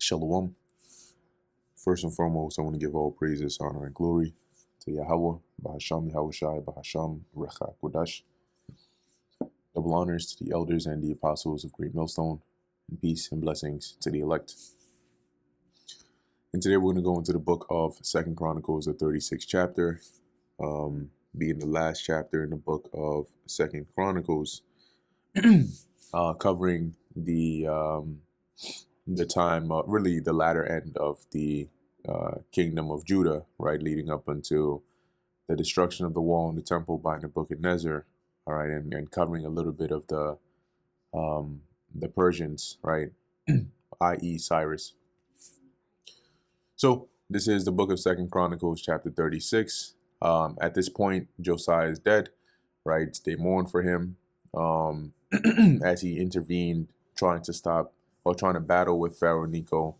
Shalom. First and foremost, I want to give all praises, honor, and glory to Yahweh, Bahasham Yahushai, Bahasham Recha Kodash. Double honors to the elders and the apostles of Great Millstone, and peace and blessings to the elect. And today we're going to go into the book of 2 Chronicles, the 36th chapter, being the last chapter in the book of 2 Chronicles, covering the time, really the latter end of the kingdom of Judah, right, leading up until the destruction of the wall and the temple by Nebuchadnezzar, all right, and covering a little bit of the Persians, right, i.e. Cyrus. So this is the book of 2 Chronicles, chapter 36. At this point, Josiah is dead, right? They mourn for him as he intervened, trying to battle with Pharaoh Necho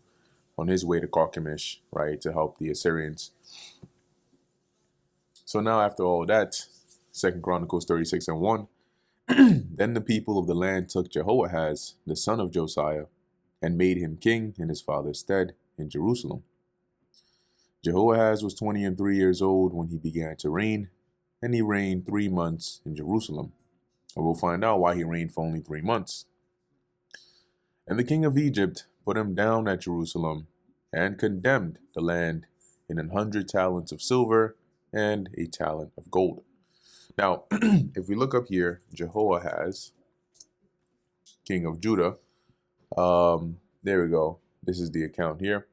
on his way to Carchemish, right, to help the Assyrians. So now, after all that, 2 Chronicles 36 and 1, then the people of the land took Jehoahaz, the son of Josiah, and made him king in his father's stead in Jerusalem. Jehoahaz was 23 years old when he began to reign, and he reigned 3 months in Jerusalem. And we'll find out why he reigned for only 3 months. And the king of Egypt put him down at Jerusalem and condemned the land in 100 talents of silver and a talent of gold. Now, if we look up here, Jehoahaz, king of Judah, there we go. This is the account here.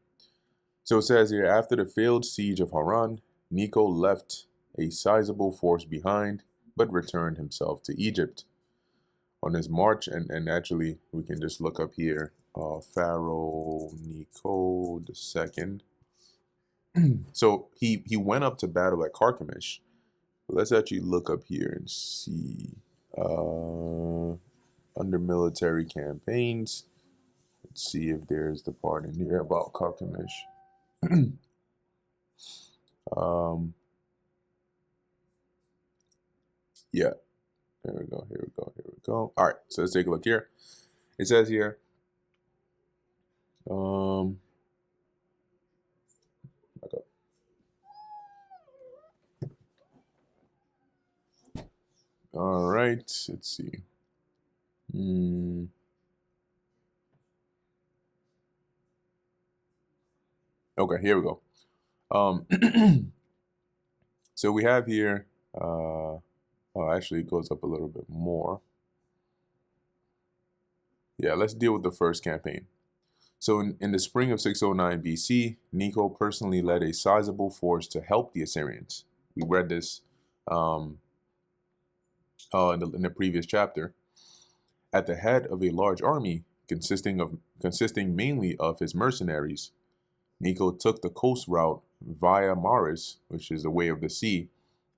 So it says here, after the failed siege of Haran, Necho left a sizable force behind, but returned himself to Egypt. On his march, and actually we can just look up here, Pharaoh Necho II. So he went up to battle at Carchemish. Let's actually look up here and see under military campaigns. Let's see if there's the part in here about Carchemish. Yeah, here we go. All right, so let's take a look here. It says here, back up. All right, let's see. Okay, here we go. So we have here, actually it goes up a little bit more. Yeah, let's deal with the first campaign. So in the spring of 609 BC, Necho personally led a sizable force to help the Assyrians. We read this in the previous chapter. At the head of a large army consisting mainly of his mercenaries, Necho took the coast route via Maris, which is the way of the sea,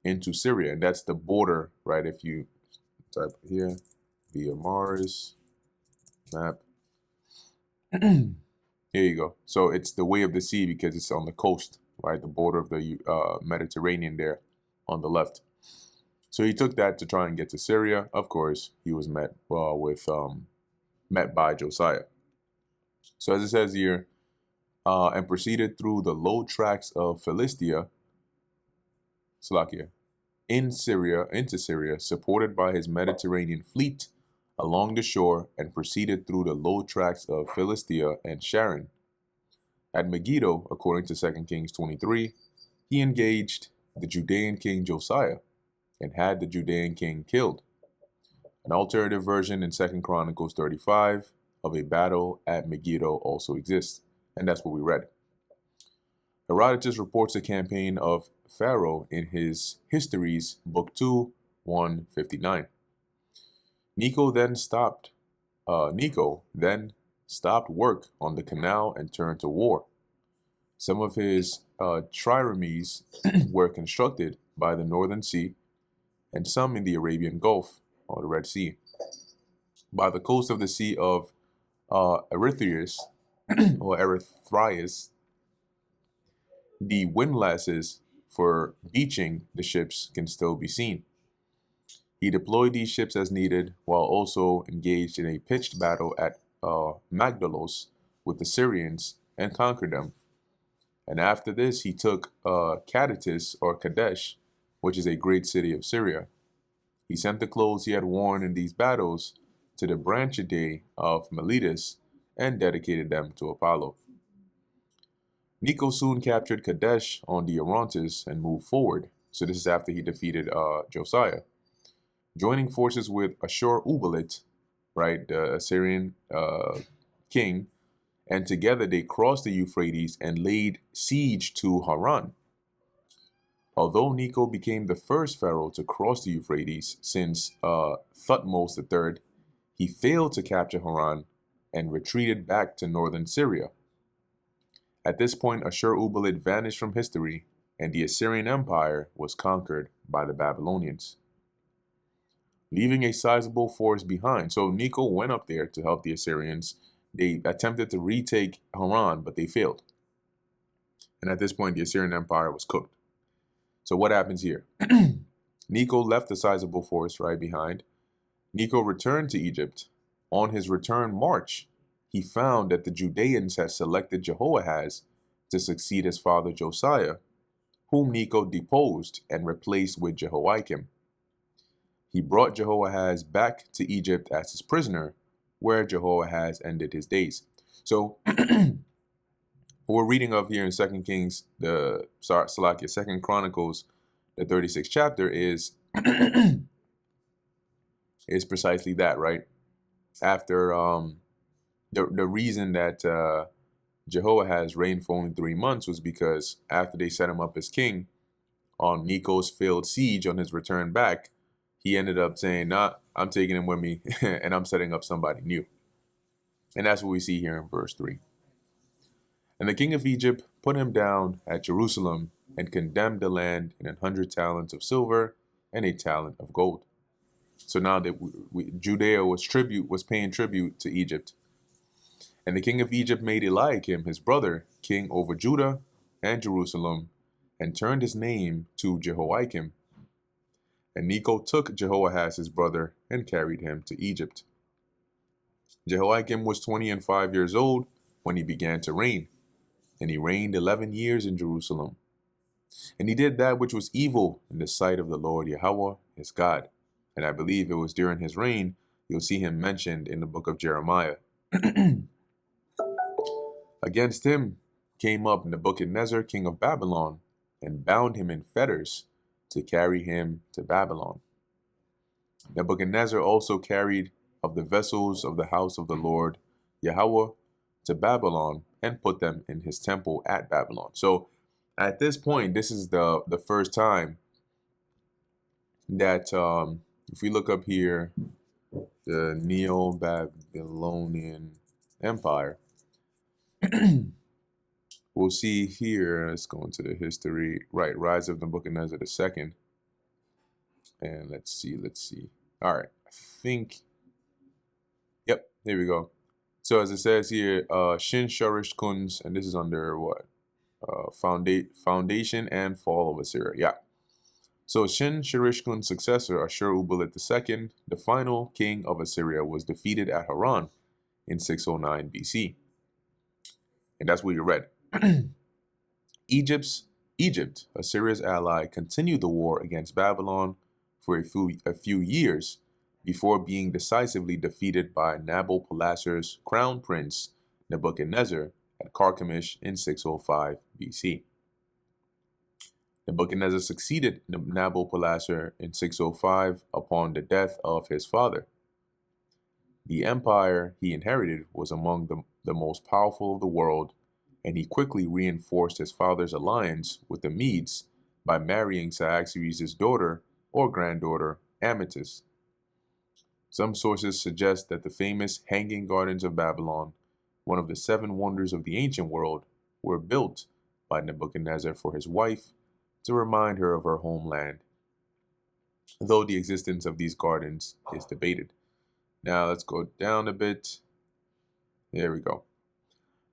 into Syria. And that's the border, right? If you type here, via Maris, map. Here you go. So it's the way of the sea because it's on the coast, right? The border of the Mediterranean there on the left. So he took that to try and get to Syria. Of course, he was met by Josiah. So as it says here, and proceeded through the low tracts of Philistia, into Syria, supported by his Mediterranean fleet along the shore, and proceeded through the low tracts of Philistia and Sharon. At Megiddo, according to 2 Kings 23, he engaged the Judean king Josiah and had the Judean king killed. An alternative version in 2 Chronicles 35 of a battle at Megiddo also exists, and that's what we read. Herodotus reports the campaign of Pharaoh in his Histories, Book 2, 159. Necho then stopped work on the canal and turned to war. Some of his triremes were constructed by the Northern Sea, and some in the Arabian Gulf, or the Red Sea. By the coast of the Sea of Erythraeus, or Erythraeus, the windlasses for beaching the ships can still be seen. He deployed these ships as needed, while also engaged in a pitched battle at Magdalos with the Syrians and conquered them. And after this, he took Kadesh, which is a great city of Syria. He sent the clothes he had worn in these battles to the branchidae of Miletus and dedicated them to Apollo. Necho soon captured Kadesh on the Orontes and moved forward. So this is after he defeated Josiah. Joining forces with Ashur-uballit, right, the Assyrian king, and together they crossed the Euphrates and laid siege to Haran. Although Necho became the first pharaoh to cross the Euphrates since Thutmose III, he failed to capture Haran and retreated back to northern Syria. At this point, Ashur-uballit vanished from history, and the Assyrian Empire was conquered by the Babylonians, leaving a sizable force behind. So Necho went up there to help the Assyrians. They attempted to retake Haran, but they failed. And at this point, the Assyrian Empire was cooked. So what happens here? Necho left a sizable force right behind. Necho returned to Egypt. On his return march, he found that the Judeans had selected Jehoahaz to succeed his father Josiah, whom Necho deposed and replaced with Jehoiakim. He brought Jehoahaz back to Egypt as his prisoner, where Jehoahaz ended his days. So what we're reading of here in 2 Chronicles, the 36th chapter is is precisely that, right? After the reason that Jehoahaz reigned for only 3 months was because after they set him up as king on Necho's failed siege on his return back, he ended up saying, "Nah, I'm taking him with me and I'm setting up somebody new." And that's what we see here in verse 3. And the king of Egypt put him down at Jerusalem and condemned the land in 100 talents of silver and a talent of gold. So now that Judea was paying tribute to Egypt. And the king of Egypt made Eliakim, his brother, king over Judah and Jerusalem, and turned his name to Jehoiakim. And Necho took Jehoahaz, his brother, and carried him to Egypt. Jehoiakim was 25 years old when he began to reign, and he reigned 11 years in Jerusalem. And he did that which was evil in the sight of the Lord Yahweh, his God. And I believe it was during his reign, you'll see him mentioned in the book of Jeremiah. Against him came up Nebuchadnezzar, king of Babylon, and bound him in fetters to carry him to Babylon. Nebuchadnezzar also carried of the vessels of the house of the Lord Yahweh to Babylon and put them in his temple at Babylon. So at this point, this is the first time that if we look up here, the Neo-Babylonian Empire, we'll see here, let's go into the history, right, rise of Nebuchadnezzar II. And let's see. All right, I think, yep, here we go. So as it says here, Shin Sharish Kunz, and this is under what? Foundation and fall of Assyria. Yeah. So Shin Shirishkun's successor, Ashur-uballit II, the final king of Assyria, was defeated at Haran in 609 BC. And that's what you read. Egypt, Assyria's ally, continued the war against Babylon for a few years before being decisively defeated by Nabopolassar's crown prince, Nebuchadnezzar, at Carchemish in 605 BC. Nebuchadnezzar succeeded Nabopolassar in 605 upon the death of his father. The empire he inherited was among the most powerful of the world, and he quickly reinforced his father's alliance with the Medes by marrying Cyaxares' daughter or granddaughter, Amytis. Some sources suggest that the famous Hanging Gardens of Babylon, one of the 7 wonders of the ancient world, were built by Nebuchadnezzar for his wife to remind her of her homeland, though the existence of these gardens is debated. Now let's go down a bit. There we go.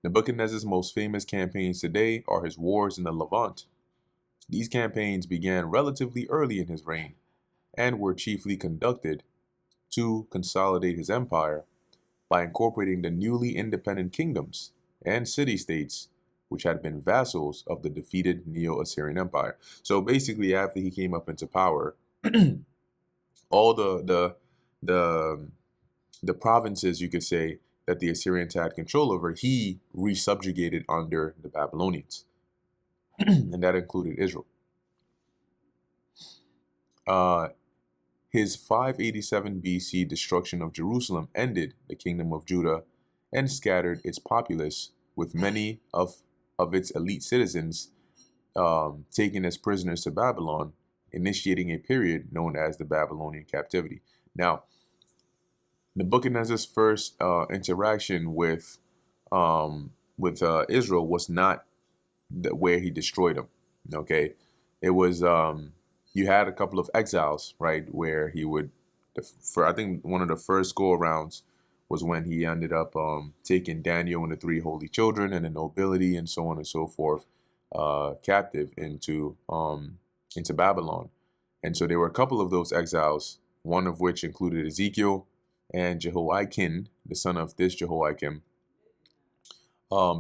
Nebuchadnezzar's most famous campaigns today are his wars in the Levant. These campaigns began relatively early in his reign and were chiefly conducted to consolidate his empire by incorporating the newly independent kingdoms and city-states, which had been vassals of the defeated Neo-Assyrian Empire. So basically, after he came up into power, all the the provinces, you could say, that the Assyrians had control over, he resubjugated under the Babylonians, and that included Israel. His 587 BC destruction of Jerusalem ended the kingdom of Judah and scattered its populace, with many of its elite citizens taken as prisoners to Babylon, initiating a period known as the Babylonian captivity. Now, Nebuchadnezzar's first interaction with Israel was not where he destroyed them. Okay, it was you had a couple of exiles, right, where he would, for I think one of the first go arounds was when he ended up taking Daniel and the three holy children and the nobility and so on and so forth captive into Babylon. And so there were a couple of those exiles, one of which included Ezekiel and Jehoiakim, the son of this Jehoiakim,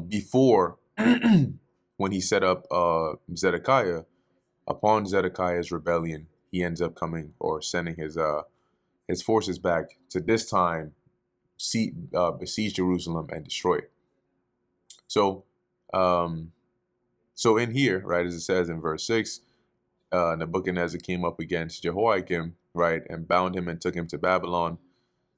before when he set up Zedekiah. Upon Zedekiah's rebellion, he ends up coming or sending his forces back to this time besiege Jerusalem and destroy it. So, so in here, right, as it says in verse 6, Nebuchadnezzar came up against Jehoiakim, right, and bound him and took him to Babylon.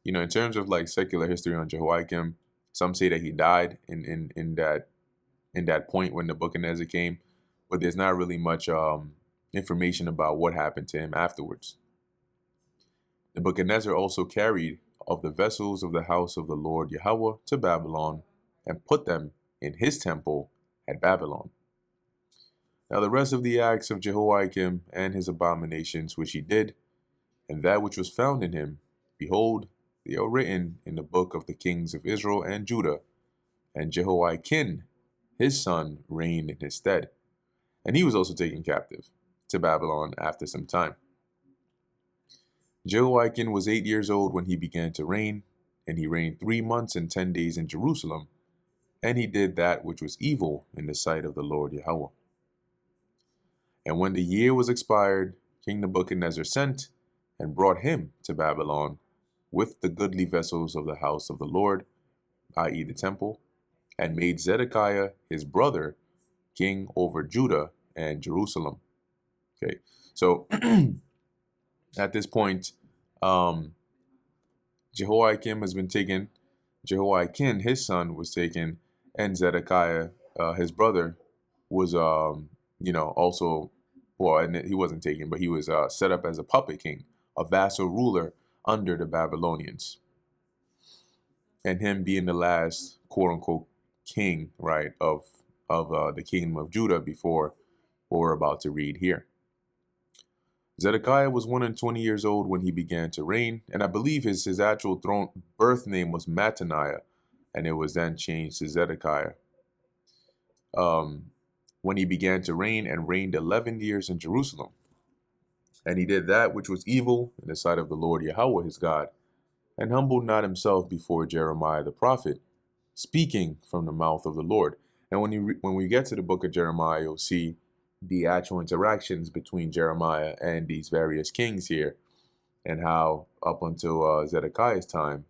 You know, in terms of like secular history on Jehoiakim, some say that he died in that point when Nebuchadnezzar came, but there's not really much information about what happened to him afterwards. Nebuchadnezzar also carried of the vessels of the house of the Lord Yahweh to Babylon and put them in his temple at Babylon. Now the rest of the acts of Jehoiakim and his abominations which he did, and that which was found in him, behold, they are written in the book of the kings of Israel and Judah. And Jehoiakim, his son, reigned in his stead. And he was also taken captive to Babylon after some time. Jehoiakim was 8 years old when he began to reign, and he reigned 3 months and 10 days in Jerusalem, and he did that which was evil in the sight of the Lord Yahweh. And when the year was expired, King Nebuchadnezzar sent and brought him to Babylon with the goodly vessels of the house of the Lord, i.e. the temple, and made Zedekiah his brother king over Judah and Jerusalem. Okay, so at this point, Jehoiakim has been taken. Jehoiakim, his son, was taken, and Zedekiah, his brother, was, also, well, and he wasn't taken, but he was set up as a puppet king, a vassal ruler under the Babylonians, and him being the last, quote unquote, king, right, of the kingdom of Judah before what we're about to read here. Zedekiah was 120 years old when he began to reign, and I believe his actual birth name was Mattaniah, and it was then changed to Zedekiah. When he began to reign and reigned 11 years in Jerusalem. And he did that which was evil in the sight of the Lord Yahweh his God, and humbled not himself before Jeremiah the prophet, speaking from the mouth of the Lord. And when we get to the book of Jeremiah, you'll see the actual interactions between Jeremiah and these various kings here, and how up until Zedekiah's time,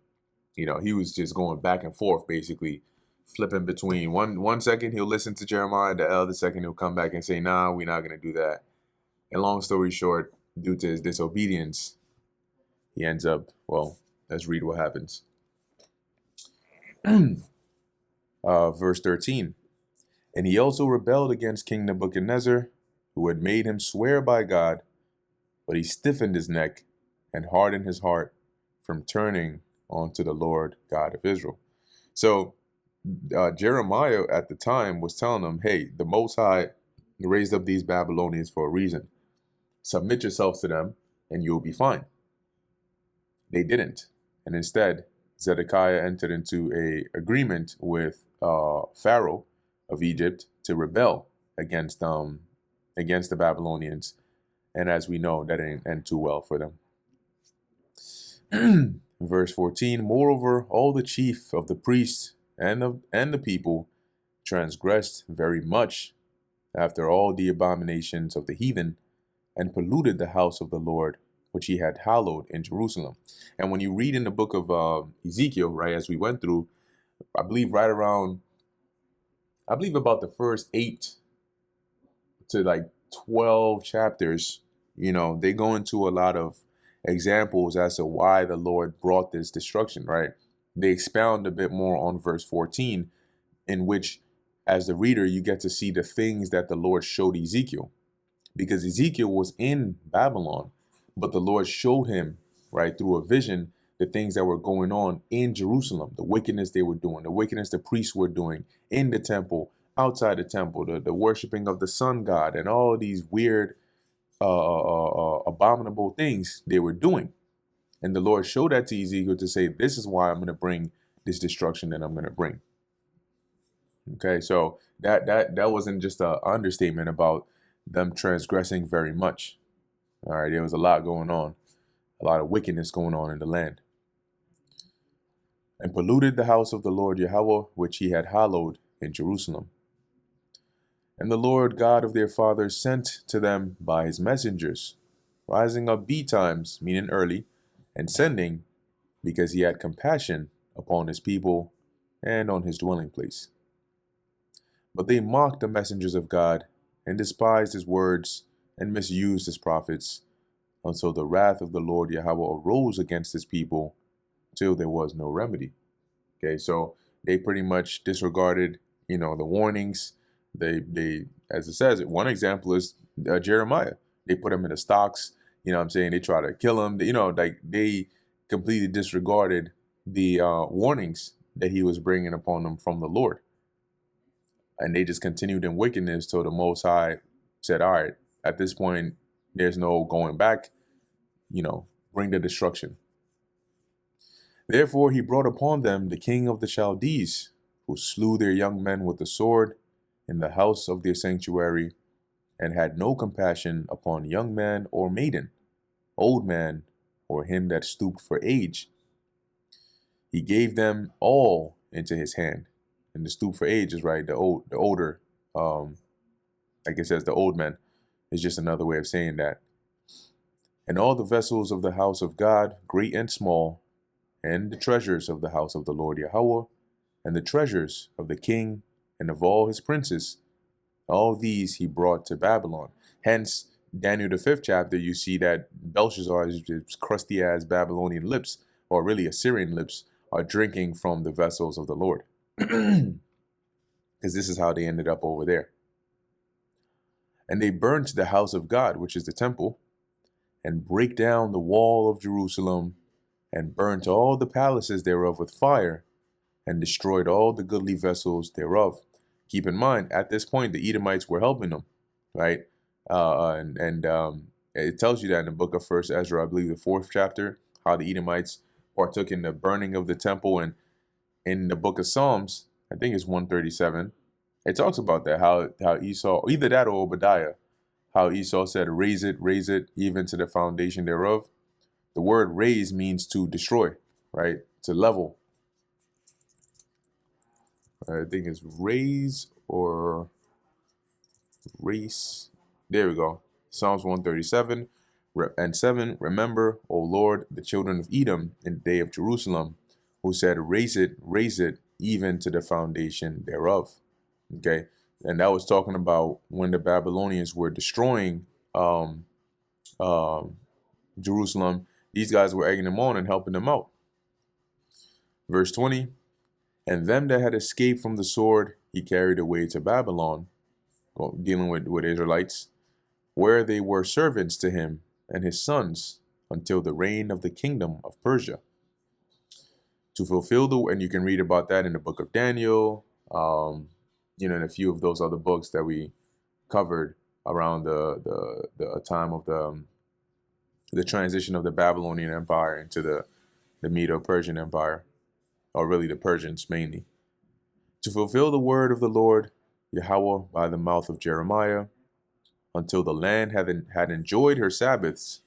he was just going back and forth, basically flipping between one second he'll listen to Jeremiah, the other second he'll come back and say, nah, we're not going to do that. And long story short, due to his disobedience, he ends up, well, let's read what happens. Verse 13. And he also rebelled against King Nebuchadnezzar, who had made him swear by God, but he stiffened his neck and hardened his heart from turning unto the Lord God of Israel. So Jeremiah at the time was telling them, hey, the Most High raised up these Babylonians for a reason. Submit yourselves to them and you'll be fine. They didn't. And instead, Zedekiah entered into an agreement with Pharaoh of Egypt to rebel against the Babylonians. And as we know, that didn't end too well for them. Verse 14, moreover, all the chief of the priests and the people transgressed very much after all the abominations of the heathen, and polluted the house of the Lord, which he had hallowed in Jerusalem. And when you read in the book of Ezekiel, right, as we went through, I believe right around, I believe about the first 8 to like 12 chapters, they go into a lot of examples as to why the Lord brought this destruction, right? They expound a bit more on verse 14, in which, as the reader, you get to see the things that the Lord showed Ezekiel. Because Ezekiel was in Babylon, but the Lord showed him, right, through a vision, the things that were going on in Jerusalem, the wickedness they were doing, the wickedness the priests were doing in the temple, outside the temple, the worshiping of the sun god, and all these weird, abominable things they were doing. And the Lord showed that to Ezekiel to say, this is why I'm going to bring this destruction that I'm going to bring. Okay, so that wasn't just an understatement about them transgressing very much. All right, there was a lot going on, a lot of wickedness going on in the land. And polluted the house of the Lord Yahweh, which he had hallowed in Jerusalem. And the Lord God of their fathers sent to them by his messengers, rising up betimes, meaning early, and sending, because he had compassion upon his people and on his dwelling place. But they mocked the messengers of God, and despised his words, and misused his prophets, until the wrath of the Lord Yahweh arose against his people, till there was no remedy. Okay, so they pretty much disregarded, the warnings. They, as it says, one example is Jeremiah. They put him in the stocks. What I'm saying? They try to kill him. Like they completely disregarded the warnings that he was bringing upon them from the Lord. And they just continued in wickedness till the Most High said, all right, at this point, there's no going back, bring the destruction. Therefore, he brought upon them the king of the Chaldees, who slew their young men with the sword in the house of their sanctuary, and had no compassion upon young man or maiden, old man, or him that stooped for age. He gave them all into his hand. And the stoop for age is right, the older, like it says, the old men is just another way of saying that. And all the vessels of the house of God, great and small, and the treasures of the house of the Lord Yahweh, and the treasures of the king and of all his princes, all these he brought to Babylon. Hence, Daniel the 5th chapter, you see that Belshazzar's crusty ass Babylonian lips, or really Assyrian lips, are drinking from the vessels of the Lord. Because this is how they ended up over there. And they burnt the house of God, which is the temple, and brake down the wall of Jerusalem, and burnt all the palaces thereof with fire, and destroyed all the goodly vessels thereof. Keep in mind, at this point, the Edomites were helping them, right? It tells you that in the book of First Ezra, I believe the 4th chapter, how the Edomites partook in the burning of the temple. And in the book of Psalms, I think it's 137, it talks about that, how Esau, either that or Obadiah, how Esau said, raise it, even to the foundation thereof. The word raise means to destroy, right? To level. I think it's raise or race. There we go. Psalms 137 and 7. Remember, O Lord, the children of Edom in the day of Jerusalem, who said, raise it, even to the foundation thereof. Okay. And that was talking about when the Babylonians were destroying Jerusalem. These guys were egging them on and helping them out. Verse 20. And them that had escaped from the sword, he carried away to Babylon, dealing with Israelites, where they were servants to him and his sons, until the reign of the kingdom of Persia. To fulfill and you can read about that in the book of Daniel, and a few of those other books that we covered around the time of the transition of the Babylonian Empire into the Medo-Persian Empire, or really the Persians mainly. To fulfill the word of the Lord Yahweh by the mouth of Jeremiah, until the land had enjoyed her Sabbaths.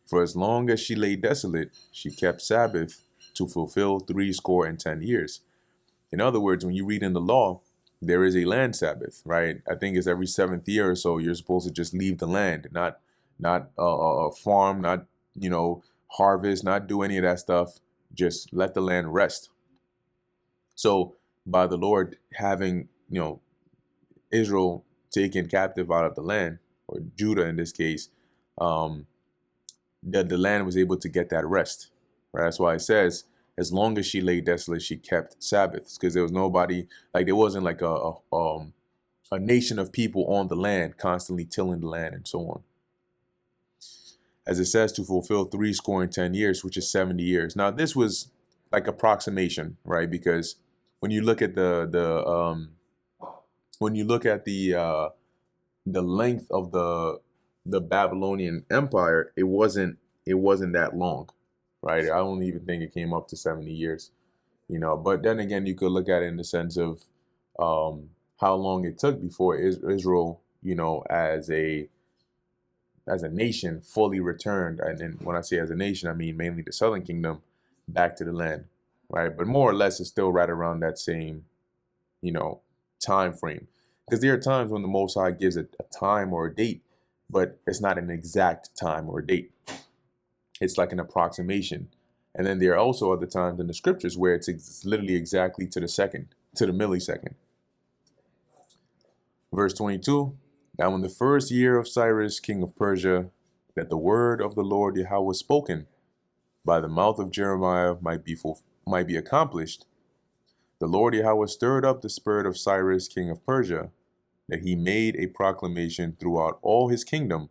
For as long as she lay desolate, she kept Sabbath to fulfill 70 years. In other words, when you read in the law, there is a land Sabbath, right? I think it's every 7th year or so. You're supposed to just leave the land, not farm, not harvest, not do any of that stuff. Just let the land rest. So by the Lord having Israel taken captive out of the land, or Judah in this case, um, the land was able to get that rest. Right? That's why it says, as long as she lay desolate, she kept Sabbaths, because there was nobody, like there wasn't like a nation of people on the land constantly tilling the land and so on. As it says, to fulfill 70 years, which is 70 years. Now this was like approximation, right? Because when you look at the length of the Babylonian Empire, it wasn't that long, right? I don't even think it came up to 70 years, But then again, you could look at it in the sense of how long it took before Israel, as a nation, fully returned. And then when I say as a nation, I mean mainly the Southern Kingdom back to the land, right? But more or less, it's still right around that same, time frame. Because there are times when the Most High gives a time or a date, but it's not an exact time or date. It's like an approximation. And then there are also other times in the scriptures where it's literally exactly to the second, to the millisecond. Verse 22, now in the first year of Cyrus, king of Persia, that the word of the Lord Yahweh was spoken by the mouth of Jeremiah might be accomplished, the Lord Yahweh stirred up the spirit of Cyrus, king of Persia, that he made a proclamation throughout all his kingdom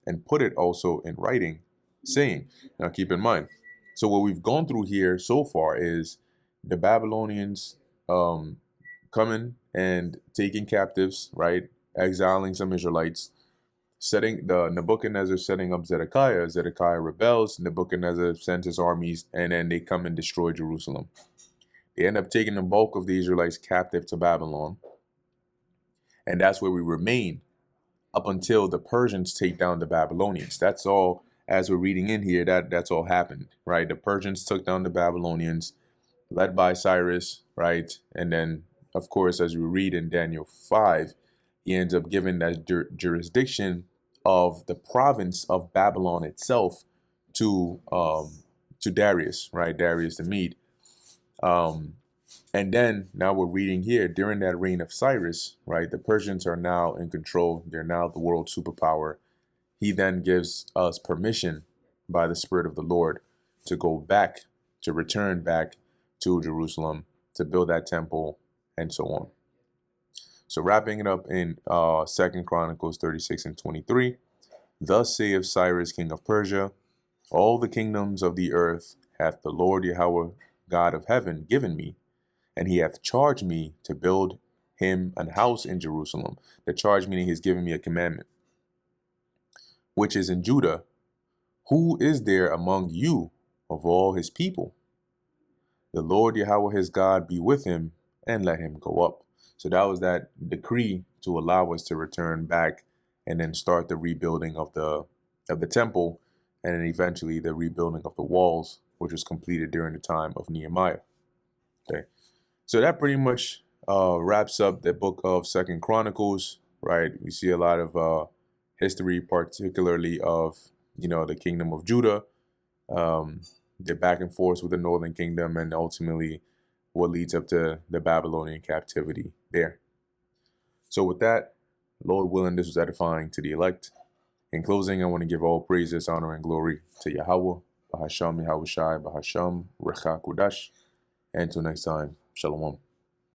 and put it also in writing, saying, now keep in mind, so what we've gone through here so far is the Babylonians coming and taking captives, right? Exiling some Israelites, setting the Nebuchadnezzar setting up Zedekiah. Zedekiah rebels, Nebuchadnezzar sends his armies, and then they come and destroy Jerusalem. They end up taking the bulk of the Israelites captive to Babylon. And that's where we remain up until the Persians take down the Babylonians. That's all, as we're reading in here, that's all happened, right? The Persians took down the Babylonians, led by Cyrus, right? And then, of course, as we read in Daniel 5, he ends up giving that jurisdiction of the province of Babylon itself to Darius, right? Darius the Mede. And then now we're reading here, during that reign of Cyrus, right? The Persians are now in control. They're now the world superpower. He then gives us permission by the Spirit of the Lord to go back, to return back to Jerusalem, to build that temple, and so on. So wrapping it up in 2 Chronicles 36 and 23, thus saith Cyrus, king of Persia, all the kingdoms of the earth hath the Lord Yahweh, God of heaven, given me, and he hath charged me to build him an house in Jerusalem. The charge meaning he's given me a commandment, which is in Judah. Who is there among you of all his people? The Lord Yahweh his God be with him, and let him go up. So that was that decree to allow us to return back and then start the rebuilding of the temple, and then eventually the rebuilding of the walls, which was completed during the time of Nehemiah. Okay. So that pretty much wraps up the book of 2 Chronicles, right? We see a lot of history, particularly of, the kingdom of Judah, the back and forth with the northern kingdom, and ultimately what leads up to the Babylonian captivity there. So with that, Lord willing, this was edifying to the elect. In closing, I want to give all praises, honor, and glory to Yahweh, Bahasham Yahweh Shai, Bahasham Recha Kudash. And until next time, Shalom.